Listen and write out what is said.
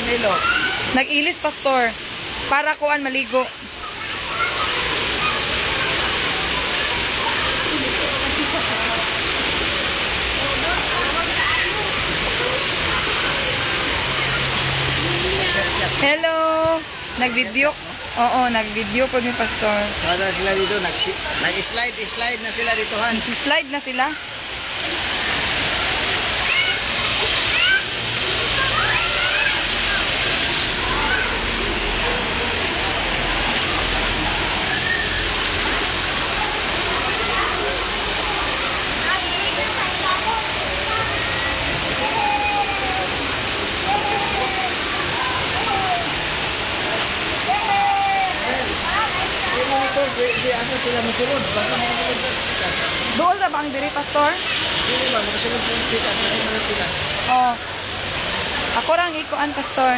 Nilo. Nag-ilis, pastor. Para kuan maligo. Hello. Nag-video. Oo, nag-video po mi pastor. Kada sila dito, nag-slide na sila dito, han. Slide na sila. Ano sila masulod? Basta makasulod sa pikas. Doon na ba ang diri, pastor? Hindi ba, makasulod sa pikas. Ano mga pikas? Oh. Ako rang ikuan, pastor.